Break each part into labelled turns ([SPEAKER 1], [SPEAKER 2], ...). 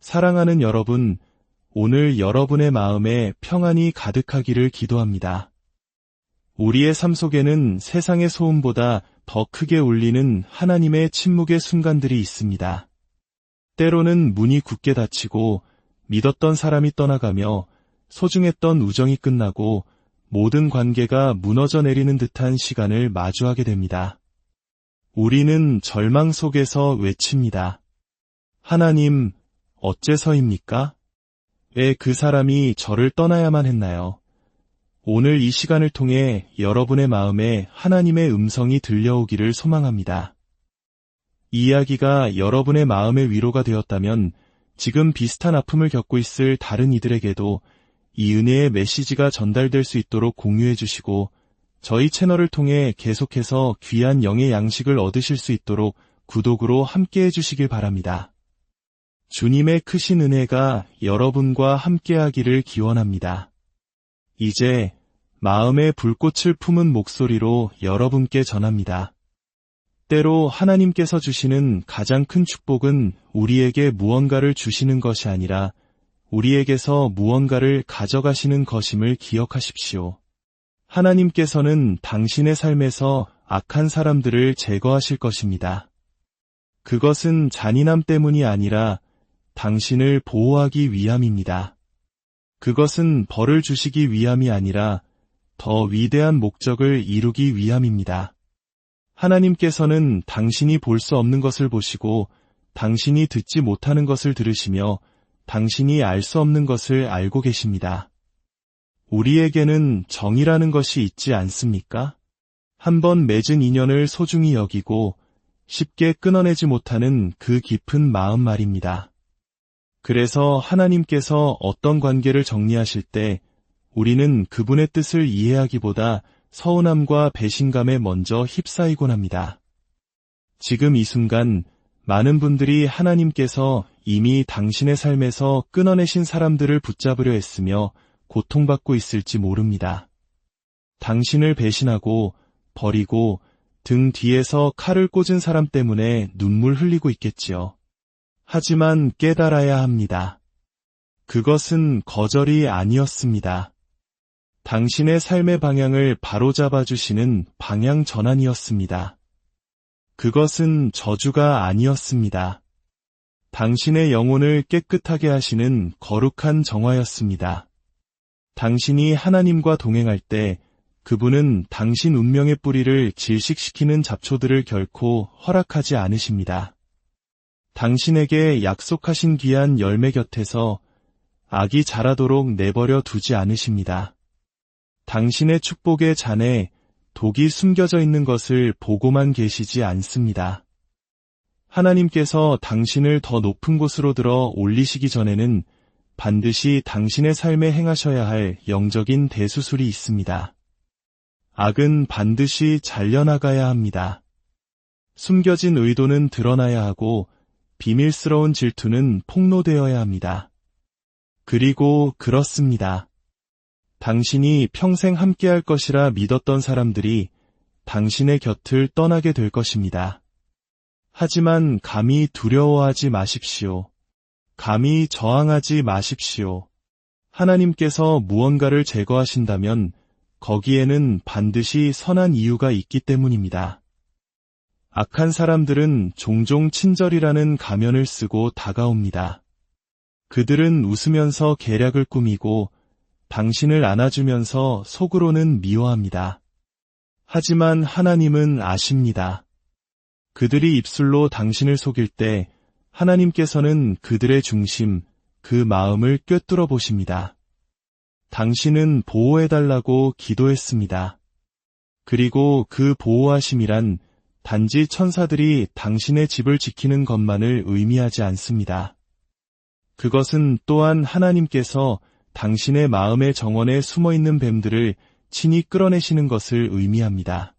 [SPEAKER 1] 사랑하는 여러분, 오늘 여러분의 마음에 평안이 가득하기를 기도합니다. 우리의 삶 속에는 세상의 소음보다 더 크게 울리는 하나님의 침묵의 순간들이 있습니다. 때로는 문이 굳게 닫히고 믿었던 사람이 떠나가며 소중했던 우정이 끝나고 모든 관계가 무너져 내리는 듯한 시간을 마주하게 됩니다. 우리는 절망 속에서 외칩니다. 하나님, 어째서입니까? 왜 그 사람이 저를 떠나야만 했나요? 오늘 이 시간을 통해 여러분의 마음에 하나님의 음성이 들려오기를 소망합니다. 이 이야기가 여러분의 마음의 위로가 되었다면 지금 비슷한 아픔을 겪고 있을 다른 이들에게도 이 은혜의 메시지가 전달될 수 있도록 공유해 주시고 저희 채널을 통해 계속해서 귀한 영의 양식을 얻으실 수 있도록 구독으로 함께해 주시길 바랍니다. 주님의 크신 은혜가 여러분과 함께하기를 기원합니다. 이제 마음의 불꽃을 품은 목소리로 여러분께 전합니다. 때로 하나님께서 주시는 가장 큰 축복은 우리에게 무언가를 주시는 것이 아니라 우리에게서 무언가를 가져가시는 것임을 기억하십시오. 하나님께서는 당신의 삶에서 악한 사람들을 제거하실 것입니다. 그것은 잔인함 때문이 아니라 당신을 보호하기 위함입니다. 그것은 벌을 주시기 위함이 아니라 더 위대한 목적을 이루기 위함입니다. 하나님께서는 당신이 볼 수 없는 것을 보시고 당신이 듣지 못하는 것을 들으시며 당신이 알 수 없는 것을 알고 계십니다. 우리에게는 정이라는 것이 있지 않습니까? 한번 맺은 인연을 소중히 여기고 쉽게 끊어내지 못하는 그 깊은 마음 말입니다. 그래서 하나님께서 어떤 관계를 정리하실 때 우리는 그분의 뜻을 이해하기보다 서운함과 배신감에 먼저 휩싸이곤 합니다. 지금 이 순간 많은 분들이 하나님께서 이미 당신의 삶에서 끊어내신 사람들을 붙잡으려 했으며 고통받고 있을지 모릅니다. 당신을 배신하고 버리고 등 뒤에서 칼을 꽂은 사람 때문에 눈물 흘리고 있겠지요. 하지만 깨달아야 합니다. 그것은 거절이 아니었습니다. 당신의 삶의 방향을 바로잡아 주시는 방향 전환이었습니다. 그것은 저주가 아니었습니다. 당신의 영혼을 깨끗하게 하시는 거룩한 정화였습니다. 당신이 하나님과 동행할 때 그분은 당신 운명의 뿌리를 질식시키는 잡초들을 결코 허락하지 않으십니다. 당신에게 약속하신 귀한 열매 곁에서 악이 자라도록 내버려 두지 않으십니다. 당신의 축복의 잔에 독이 숨겨져 있는 것을 보고만 계시지 않습니다. 하나님께서 당신을 더 높은 곳으로 들어 올리시기 전에는 반드시 당신의 삶에 행하셔야 할 영적인 대수술이 있습니다. 악은 반드시 잘려나가야 합니다. 숨겨진 의도는 드러나야 하고 비밀스러운 질투는 폭로되어야 합니다. 그리고 그렇습니다. 당신이 평생 함께할 것이라 믿었던 사람들이 당신의 곁을 떠나게 될 것입니다. 하지만 감히 두려워하지 마십시오. 감히 저항하지 마십시오. 하나님께서 무언가를 제거하신다면 거기에는 반드시 선한 이유가 있기 때문입니다. 악한 사람들은 종종 친절이라는 가면을 쓰고 다가옵니다. 그들은 웃으면서 계략을 꾸미고 당신을 안아주면서 속으로는 미워합니다. 하지만 하나님은 아십니다. 그들이 입술로 당신을 속일 때 하나님께서는 그들의 중심, 그 마음을 꿰뚫어 보십니다. 당신은 보호해달라고 기도했습니다. 그리고 그 보호하심이란 단지 천사들이 당신의 집을 지키는 것만을 의미하지 않습니다. 그것은 또한 하나님께서 당신의 마음의 정원에 숨어있는 뱀들을 친히 끌어내시는 것을 의미합니다.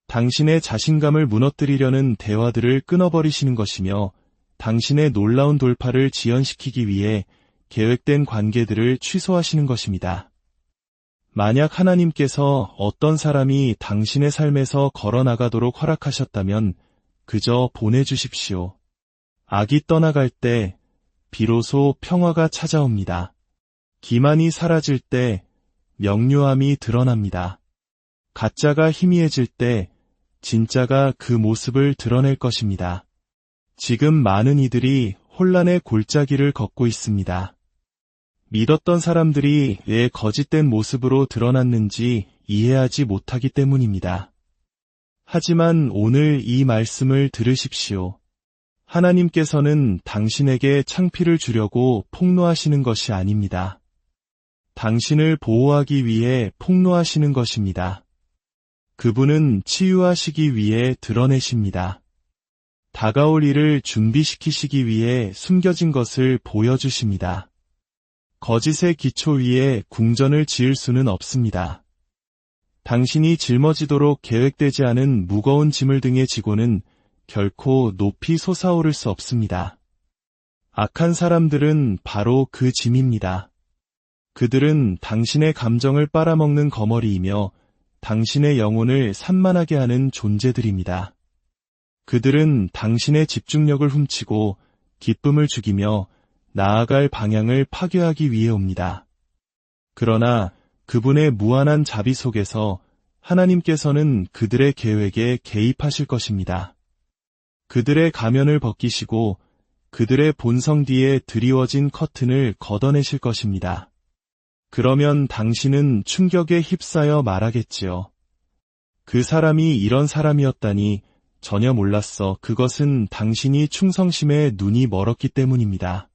[SPEAKER 1] 당신의 자신감을 무너뜨리려는 대화들을 끊어버리시는 것이며 당신의 놀라운 돌파를 지연시키기 위해 계획된 관계들을 취소하시는 것입니다. 만약 하나님께서 어떤 사람이 당신의 삶에서 걸어나가도록 허락하셨다면 그저 보내주십시오. 악이 떠나갈 때 비로소 평화가 찾아옵니다. 기만이 사라질 때 명료함이 드러납니다. 가짜가 희미해질 때 진짜가 그 모습을 드러낼 것입니다. 지금 많은 이들이 혼란의 골짜기를 걷고 있습니다. 믿었던 사람들이 왜 거짓된 모습으로 드러났는지 이해하지 못하기 때문입니다. 하지만 오늘 이 말씀을 들으십시오. 하나님께서는 당신에게 창피를 주려고 폭로하시는 것이 아닙니다. 당신을 보호하기 위해 폭로하시는 것입니다. 그분은 치유하시기 위해 드러내십니다. 다가올 일을 준비시키시기 위해 숨겨진 것을 보여주십니다. 거짓의 기초 위에 궁전을 지을 수는 없습니다. 당신이 짊어지도록 계획되지 않은 무거운 짐을 등에 지고는 결코 높이 솟아오를 수 없습니다. 악한 사람들은 바로 그 짐입니다. 그들은 당신의 감정을 빨아먹는 거머리이며 당신의 영혼을 산만하게 하는 존재들입니다. 그들은 당신의 집중력을 훔치고 기쁨을 죽이며 나아갈 방향을 파괴하기 위해 옵니다. 그러나 그분의 무한한 자비 속에서 하나님께서는 그들의 계획에 개입하실 것입니다. 그들의 가면을 벗기시고 그들의 본성 뒤에 드리워진 커튼을 걷어내실 것입니다. 그러면 당신은 충격에 휩싸여 말하겠지요. 그 사람이 이런 사람이었다니 전혀 몰랐어. 그것은 당신이 충성심에 눈이 멀었기 때문입니다.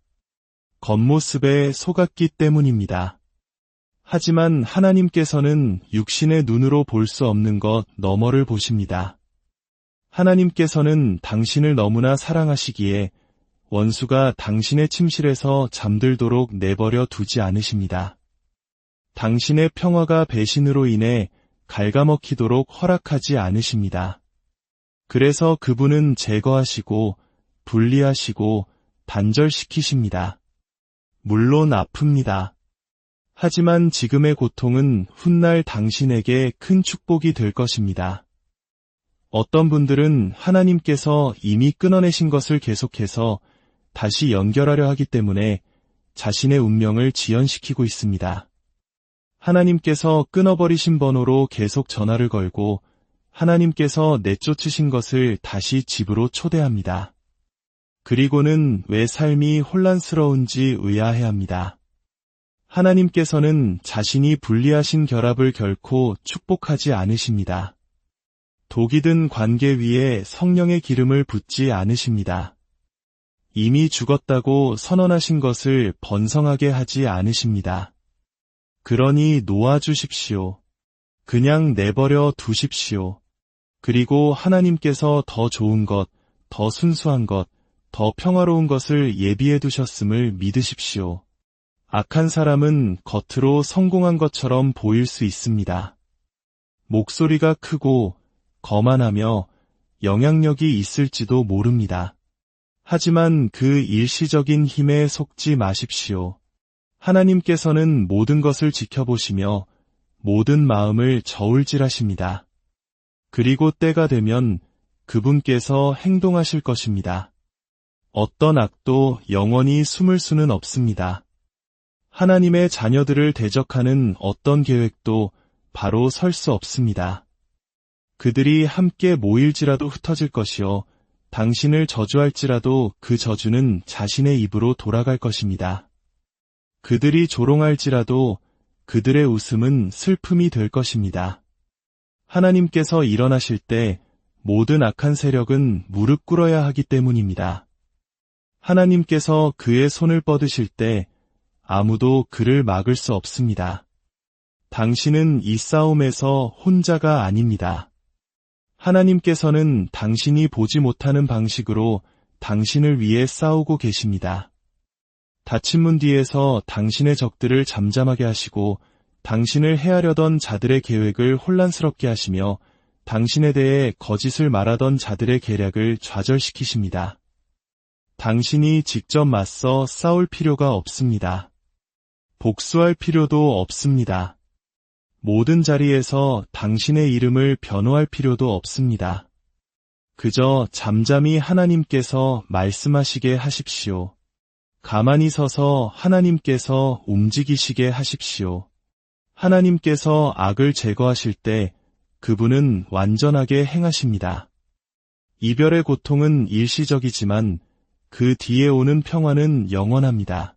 [SPEAKER 1] 겉모습에 속았기 때문입니다. 하지만 하나님께서는 육신의 눈으로 볼 수 없는 것 너머를 보십니다. 하나님께서는 당신을 너무나 사랑하시기에 원수가 당신의 침실에서 잠들도록 내버려 두지 않으십니다. 당신의 평화가 배신으로 인해 갉아먹히도록 허락하지 않으십니다. 그래서 그분은 제거하시고 분리하시고 단절시키십니다. 물론 아픕니다. 하지만 지금의 고통은 훗날 당신에게 큰 축복이 될 것입니다. 어떤 분들은 하나님께서 이미 끊어내신 것을 계속해서 다시 연결하려 하기 때문에 자신의 운명을 지연시키고 있습니다. 하나님께서 끊어버리신 번호로 계속 전화를 걸고 하나님께서 내쫓으신 것을 다시 집으로 초대합니다. 그리고는 왜 삶이 혼란스러운지 의아해합니다. 하나님께서는 자신이 분리하신 결합을 결코 축복하지 않으십니다. 독이 든 관계 위에 성령의 기름을 붓지 않으십니다. 이미 죽었다고 선언하신 것을 번성하게 하지 않으십니다. 그러니 놓아주십시오. 그냥 내버려 두십시오. 그리고 하나님께서 더 좋은 것, 더 순수한 것, 더 평화로운 것을 예비해 두셨음을 믿으십시오. 악한 사람은 겉으로 성공한 것처럼 보일 수 있습니다. 목소리가 크고 거만하며 영향력이 있을지도 모릅니다. 하지만 그 일시적인 힘에 속지 마십시오. 하나님께서는 모든 것을 지켜보시며 모든 마음을 저울질하십니다. 그리고 때가 되면 그분께서 행동하실 것입니다. 어떤 악도 영원히 숨을 수는 없습니다. 하나님의 자녀들을 대적하는 어떤 계획도 바로 설 수 없습니다. 그들이 함께 모일지라도 흩어질 것이요 당신을 저주할지라도 그 저주는 자신의 입으로 돌아갈 것입니다. 그들이 조롱할지라도 그들의 웃음은 슬픔이 될 것입니다. 하나님께서 일어나실 때 모든 악한 세력은 무릎 꿇어야 하기 때문입니다. 하나님께서 그의 손을 뻗으실 때 아무도 그를 막을 수 없습니다. 당신은 이 싸움에서 혼자가 아닙니다. 하나님께서는 당신이 보지 못하는 방식으로 당신을 위해 싸우고 계십니다. 닫힌 문 뒤에서 당신의 적들을 잠잠하게 하시고 당신을 해하려던 자들의 계획을 혼란스럽게 하시며 당신에 대해 거짓을 말하던 자들의 계략을 좌절시키십니다. 당신이 직접 맞서 싸울 필요가 없습니다. 복수할 필요도 없습니다. 모든 자리에서 당신의 이름을 변호할 필요도 없습니다. 그저 잠잠히 하나님께서 말씀하시게 하십시오. 가만히 서서 하나님께서 움직이시게 하십시오. 하나님께서 악을 제거하실 때 그분은 완전하게 행하십니다. 이별의 고통은 일시적이지만 그 뒤에 오는 평화는 영원합니다.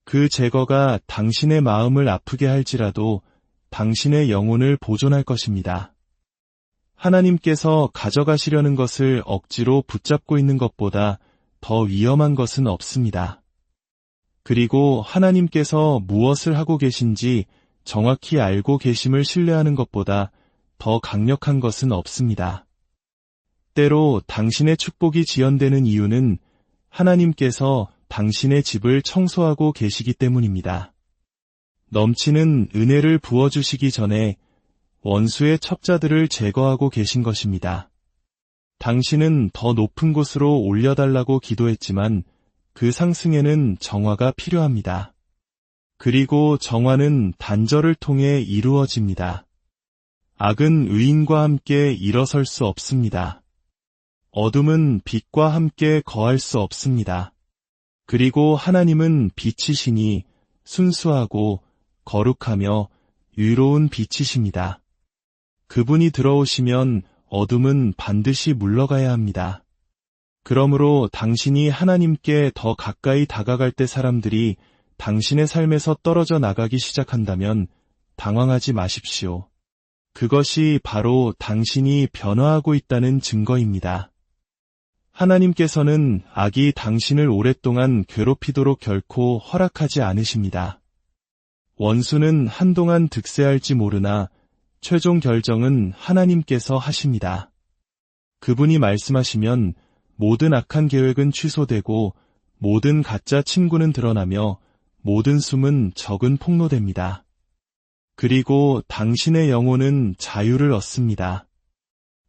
[SPEAKER 1] 그 제거가 당신의 마음을 아프게 할지라도 당신의 영혼을 보존할 것입니다. 하나님께서 가져가시려는 것을 억지로 붙잡고 있는 것보다 더 위험한 것은 없습니다. 그리고 하나님께서 무엇을 하고 계신지 정확히 알고 계심을 신뢰하는 것보다 더 강력한 것은 없습니다. 때로 당신의 축복이 지연되는 이유는 하나님께서 당신의 집을 청소하고 계시기 때문입니다. 넘치는 은혜를 부어주시기 전에 원수의 첩자들을 제거하고 계신 것입니다. 당신은 더 높은 곳으로 올려달라고 기도했지만 그 상승에는 정화가 필요합니다. 그리고 정화는 단절을 통해 이루어집니다. 악은 의인과 함께 일어설 수 없습니다. 어둠은 빛과 함께 거할 수 없습니다. 그리고 하나님은 빛이시니 순수하고 거룩하며 유로운 빛이십니다. 그분이 들어오시면 어둠은 반드시 물러가야 합니다. 그러므로 당신이 하나님께 더 가까이 다가갈 때 사람들이 당신의 삶에서 떨어져 나가기 시작한다면 당황하지 마십시오. 그것이 바로 당신이 변화하고 있다는 증거입니다. 하나님께서는 악이 당신을 오랫동안 괴롭히도록 결코 허락하지 않으십니다. 원수는 한동안 득세할지 모르나 최종 결정은 하나님께서 하십니다. 그분이 말씀하시면 모든 악한 계획은 취소되고 모든 가짜 친구는 드러나며 모든 숨은 적은 폭로됩니다. 그리고 당신의 영혼은 자유를 얻습니다.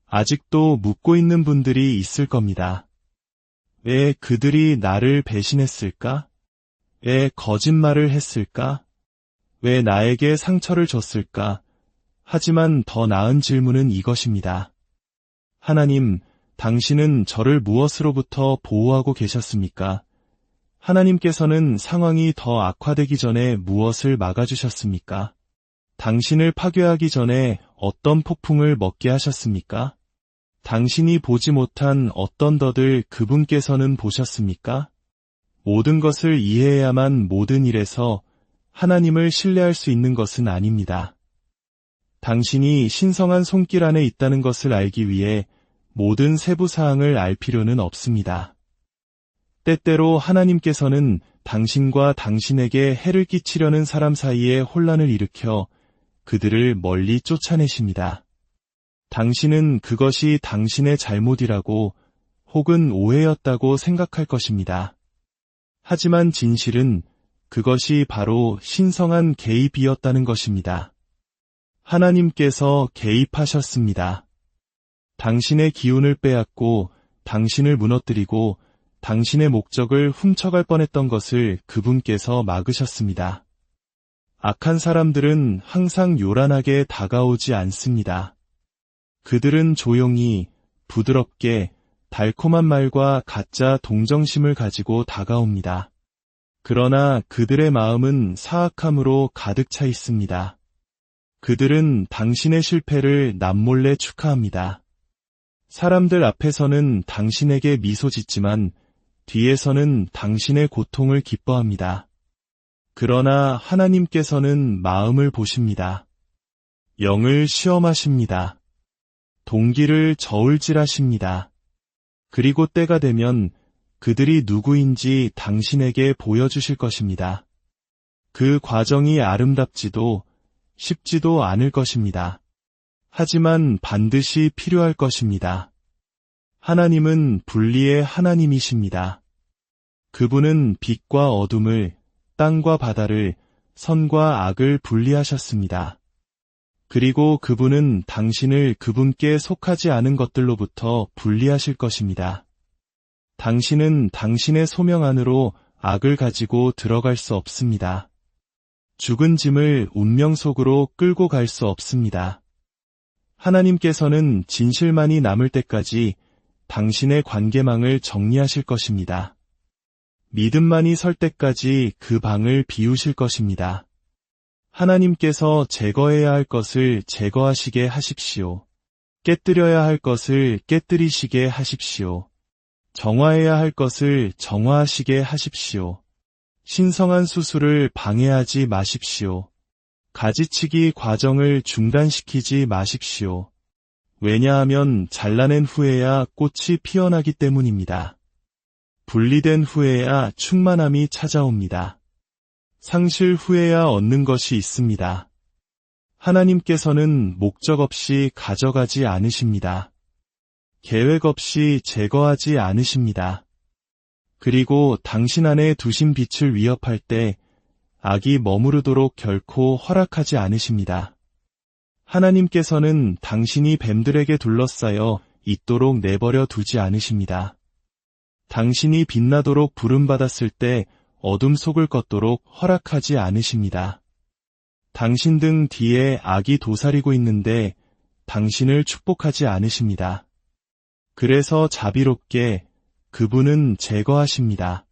[SPEAKER 1] 아직도 묻고 있는 분들이 있을 겁니다. 왜 그들이 나를 배신했을까? 왜 거짓말을 했을까? 왜 나에게 상처를 줬을까? 하지만 더 나은 질문은 이것입니다. 하나님, 당신은 저를 무엇으로부터 보호하고 계셨습니까? 하나님께서는 상황이 더 악화되기 전에 무엇을 막아주셨습니까? 당신을 파괴하기 전에 어떤 폭풍을 먹게 하셨습니까? 당신이 보지 못한 어떤 덫을 그분께서는 보셨습니까? 모든 것을 이해해야만 모든 일에서 하나님을 신뢰할 수 있는 것은 아닙니다. 당신이 신성한 손길 안에 있다는 것을 알기 위해 모든 세부 사항을 알 필요는 없습니다. 때때로 하나님께서는 당신과 당신에게 해를 끼치려는 사람 사이에 혼란을 일으켜 그들을 멀리 쫓아내십니다. 당신은 그것이 당신의 잘못이라고 혹은 오해였다고 생각할 것입니다. 하지만 진실은 그것이 바로 신성한 개입이었다는 것입니다. 하나님께서 개입하셨습니다. 당신의 기운을 빼앗고 당신을 무너뜨리고 당신의 목적을 훔쳐갈 뻔했던 것을 그분께서 막으셨습니다. 악한 사람들은 항상 요란하게 다가오지 않습니다. 그들은 조용히, 부드럽게, 달콤한 말과 가짜 동정심을 가지고 다가옵니다. 그러나 그들의 마음은 사악함으로 가득 차 있습니다. 그들은 당신의 실패를 남몰래 축하합니다. 사람들 앞에서는 당신에게 미소 짓지만 뒤에서는 당신의 고통을 기뻐합니다. 그러나 하나님께서는 마음을 보십니다. 영을 시험하십니다. 동기를 저울질하십니다. 그리고 때가 되면 그들이 누구인지 당신에게 보여주실 것입니다. 그 과정이 아름답지도 쉽지도 않을 것입니다. 하지만 반드시 필요할 것입니다. 하나님은 분리의 하나님이십니다. 그분은 빛과 어둠을, 땅과 바다를, 선과 악을 분리하셨습니다. 그리고 그분은 당신을 그분께 속하지 않은 것들로부터 분리하실 것입니다. 당신은 당신의 소명 안으로 악을 가지고 들어갈 수 없습니다. 죽은 짐을 운명 속으로 끌고 갈 수 없습니다. 하나님께서는 진실만이 남을 때까지 당신의 관계망을 정리하실 것입니다. 믿음만이 설 때까지 그 방을 비우실 것입니다. 하나님께서 제거해야 할 것을 제거하시게 하십시오. 깨뜨려야 할 것을 깨뜨리시게 하십시오. 정화해야 할 것을 정화하시게 하십시오. 신성한 수술을 방해하지 마십시오. 가지치기 과정을 중단시키지 마십시오. 왜냐하면 잘라낸 후에야 꽃이 피어나기 때문입니다. 분리된 후에야 충만함이 찾아옵니다. 상실 후에야 얻는 것이 있습니다. 하나님께서는 목적 없이 가져가지 않으십니다. 계획 없이 제거하지 않으십니다. 그리고 당신 안에 두신 빛을 위협할 때 악이 머무르도록 결코 허락하지 않으십니다. 하나님께서는 당신이 뱀들에게 둘러싸여 있도록 내버려 두지 않으십니다. 당신이 빛나도록 부름받았을 때 어둠 속을 걷도록 허락하지 않으십니다. 당신 등 뒤에 악이 도사리고 있는데 당신을 축복하지 않으십니다. 그래서 자비롭게 그분은 제거하십니다.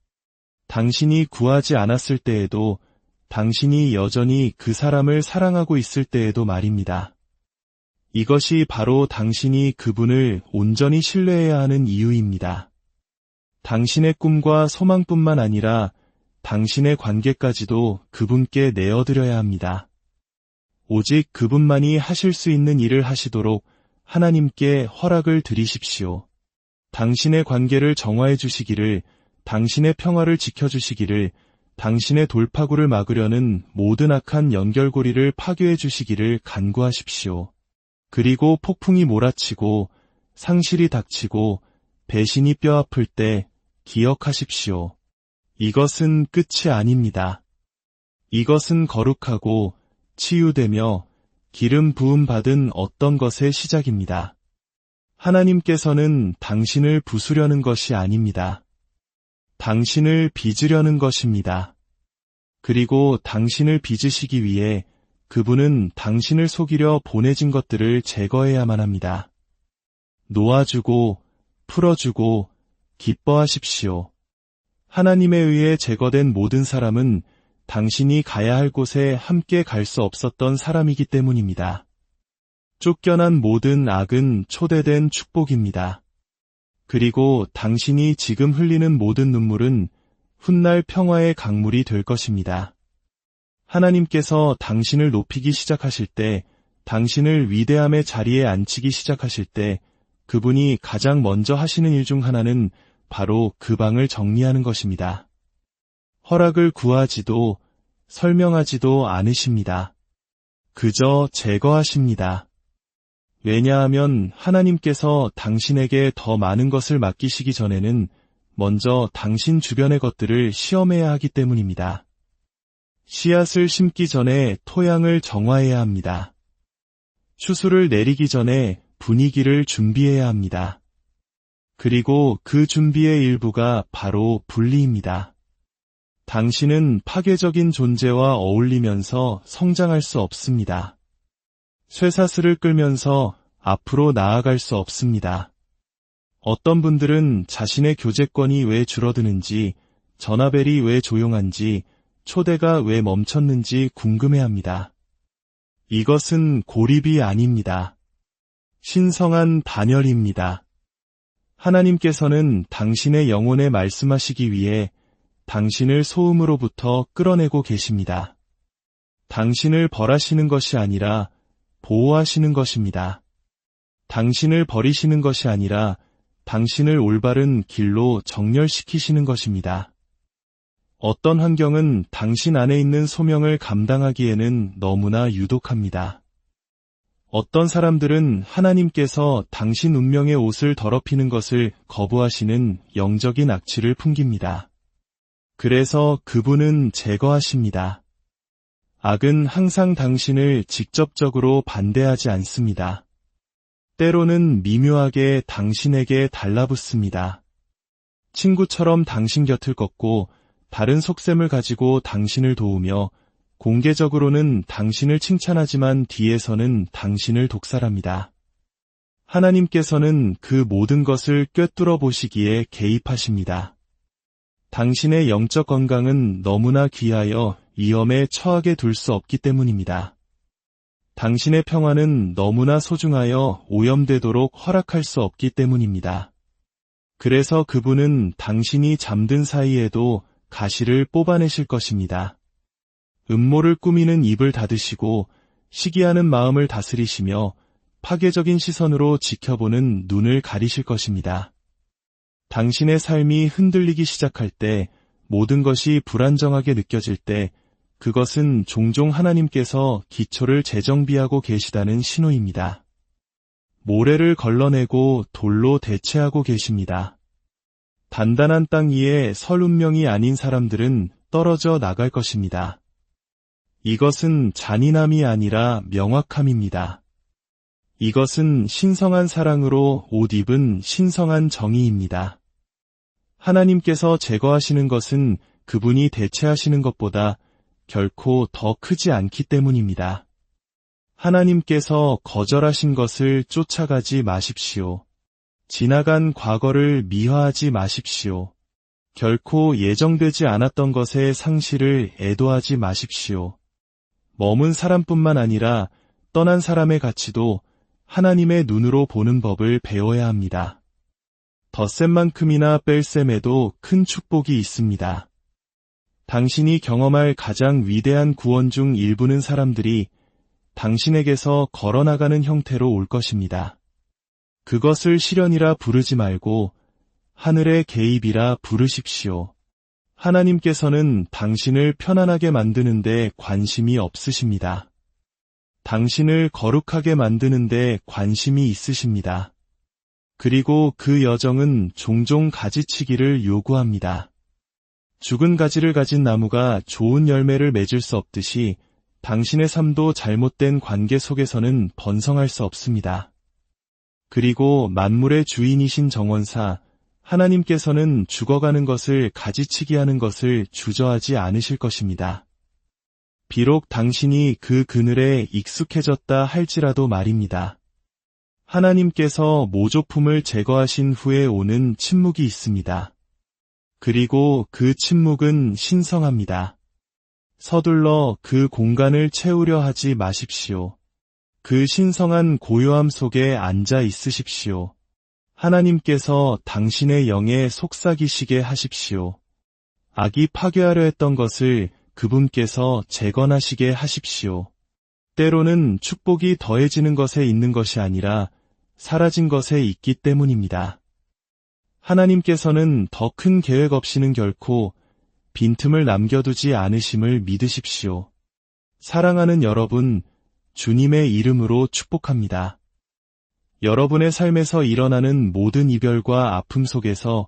[SPEAKER 1] 당신이 구하지 않았을 때에도 당신이 여전히 그 사람을 사랑하고 있을 때에도 말입니다. 이것이 바로 당신이 그분을 온전히 신뢰해야 하는 이유입니다. 당신의 꿈과 소망뿐만 아니라 당신의 관계까지도 그분께 내어드려야 합니다. 오직 그분만이 하실 수 있는 일을 하시도록 하나님께 허락을 드리십시오. 당신의 관계를 정화해 주시기를, 당신의 평화를 지켜주시기를, 당신의 돌파구를 막으려는 모든 악한 연결고리를 파괴해 주시기를 간구하십시오. 그리고 폭풍이 몰아치고 상실이 닥치고 배신이 뼈아플 때 기억하십시오. 이것은 끝이 아닙니다. 이것은 거룩하고 치유되며 기름 부음 받은 어떤 것의 시작입니다. 하나님께서는 당신을 부수려는 것이 아닙니다. 당신을 빚으려는 것입니다. 그리고 당신을 빚으시기 위해 그분은 당신을 속이려 보내진 것들을 제거해야만 합니다. 놓아주고 풀어주고 기뻐하십시오. 하나님에 의해 제거된 모든 사람은 당신이 가야 할 곳에 함께 갈 수 없었던 사람이기 때문입니다. 쫓겨난 모든 악은 초대된 축복입니다. 그리고 당신이 지금 흘리는 모든 눈물은 훗날 평화의 강물이 될 것입니다. 하나님께서 당신을 높이기 시작하실 때, 당신을 위대함의 자리에 앉히기 시작하실 때, 그분이 가장 먼저 하시는 일 중 하나는 바로 그 방을 정리하는 것입니다. 허락을 구하지도 설명하지도 않으십니다. 그저 제거하십니다. 왜냐하면 하나님께서 당신에게 더 많은 것을 맡기시기 전에는 먼저 당신 주변의 것들을 시험해야 하기 때문입니다. 씨앗을 심기 전에 토양을 정화해야 합니다. 추수를 내리기 전에 분위기를 준비해야 합니다. 그리고 그 준비의 일부가 바로 분리입니다. 당신은 파괴적인 존재와 어울리면서 성장할 수 없습니다. 쇠사슬을 끌면서 앞으로 나아갈 수 없습니다. 어떤 분들은 자신의 교제권이 왜 줄어드는지, 전화벨이 왜 조용한지, 초대가 왜 멈췄는지 궁금해합니다. 이것은 고립이 아닙니다. 신성한 단열입니다. 하나님께서는 당신의 영혼에 말씀하시기 위해 당신을 소음으로부터 끌어내고 계십니다. 당신을 벌하시는 것이 아니라 보호하시는 것입니다. 당신을 버리시는 것이 아니라 당신을 올바른 길로 정렬시키시는 것입니다. 어떤 환경은 당신 안에 있는 소명을 감당하기에는 너무나 유독합니다. 어떤 사람들은 하나님께서 당신 운명의 옷을 더럽히는 것을 거부하시는 영적인 악취를 풍깁니다. 그래서 그분은 제거하십니다. 악은 항상 당신을 직접적으로 반대하지 않습니다. 때로는 미묘하게 당신에게 달라붙습니다. 친구처럼 당신 곁을 걷고 다른 속셈을 가지고 당신을 도우며 공개적으로는 당신을 칭찬하지만 뒤에서는 당신을 독살합니다. 하나님께서는 그 모든 것을 꿰뚫어 보시기에 개입하십니다. 당신의 영적 건강은 너무나 귀하여 위험에 처하게 둘 수 없기 때문입니다. 당신의 평화는 너무나 소중하여 오염되도록 허락할 수 없기 때문입니다. 그래서 그분은 당신이 잠든 사이에도 가시를 뽑아내실 것입니다. 음모를 꾸미는 입을 닫으시고 시기하는 마음을 다스리시며 파괴적인 시선으로 지켜보는 눈을 가리실 것입니다. 당신의 삶이 흔들리기 시작할 때, 모든 것이 불안정하게 느껴질 때, 그것은 종종 하나님께서 기초를 재정비하고 계시다는 신호입니다. 모래를 걸러내고 돌로 대체하고 계십니다. 단단한 땅 위에 설 운명이 아닌 사람들은 떨어져 나갈 것입니다. 이것은 잔인함이 아니라 명확함입니다. 이것은 신성한 사랑으로 옷 입은 신성한 정의입니다. 하나님께서 제거하시는 것은 그분이 대체하시는 것보다 결코 더 크지 않기 때문입니다. 하나님께서 거절하신 것을 쫓아가지 마십시오. 지나간 과거를 미화하지 마십시오. 결코 예정되지 않았던 것의 상실을 애도하지 마십시오. 머문 사람뿐만 아니라 떠난 사람의 가치도 하나님의 눈으로 보는 법을 배워야 합니다. 덧셈만큼이나 뺄셈에도 큰 축복이 있습니다. 당신이 경험할 가장 위대한 구원 중 일부는 사람들이 당신에게서 걸어나가는 형태로 올 것입니다. 그것을 시련이라 부르지 말고 하늘의 개입이라 부르십시오. 하나님께서는 당신을 편안하게 만드는 데 관심이 없으십니다. 당신을 거룩하게 만드는 데 관심이 있으십니다. 그리고 그 여정은 종종 가지치기를 요구합니다. 죽은 가지를 가진 나무가 좋은 열매를 맺을 수 없듯이 당신의 삶도 잘못된 관계 속에서는 번성할 수 없습니다. 그리고 만물의 주인이신 정원사, 하나님께서는 죽어가는 것을 가지치기 하는 것을 주저하지 않으실 것입니다. 비록 당신이 그 그늘에 익숙해졌다 할지라도 말입니다. 하나님께서 모조품을 제거하신 후에 오는 침묵이 있습니다. 그리고 그 침묵은 신성합니다. 서둘러 그 공간을 채우려 하지 마십시오. 그 신성한 고요함 속에 앉아 있으십시오. 하나님께서 당신의 영에 속삭이시게 하십시오. 악이 파괴하려 했던 것을 그분께서 재건하시게 하십시오. 때로는 축복이 더해지는 것에 있는 것이 아니라 사라진 것에 있기 때문입니다. 하나님께서는 더 큰 계획 없이는 결코 빈틈을 남겨두지 않으심을 믿으십시오. 사랑하는 여러분, 주님의 이름으로 축복합니다. 여러분의 삶에서 일어나는 모든 이별과 아픔 속에서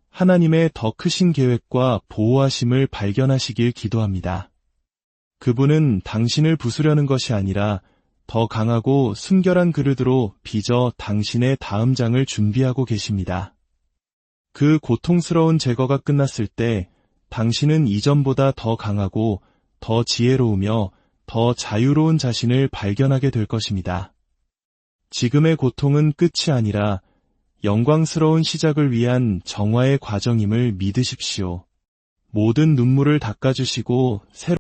[SPEAKER 1] 하나님의 더 크신 계획과 보호하심을 발견하시길 기도합니다. 그분은 당신을 부수려는 것이 아니라 더 강하고 순결한 그릇으로 빚어 당신의 다음 장을 준비하고 계십니다. 그 고통스러운 제거가 끝났을 때 당신은 이전보다 더 강하고 더 지혜로우며 더 자유로운 자신을 발견하게 될 것입니다. 지금의 고통은 끝이 아니라 영광스러운 시작을 위한 정화의 과정임을 믿으십시오. 모든 눈물을 닦아주시고 새로운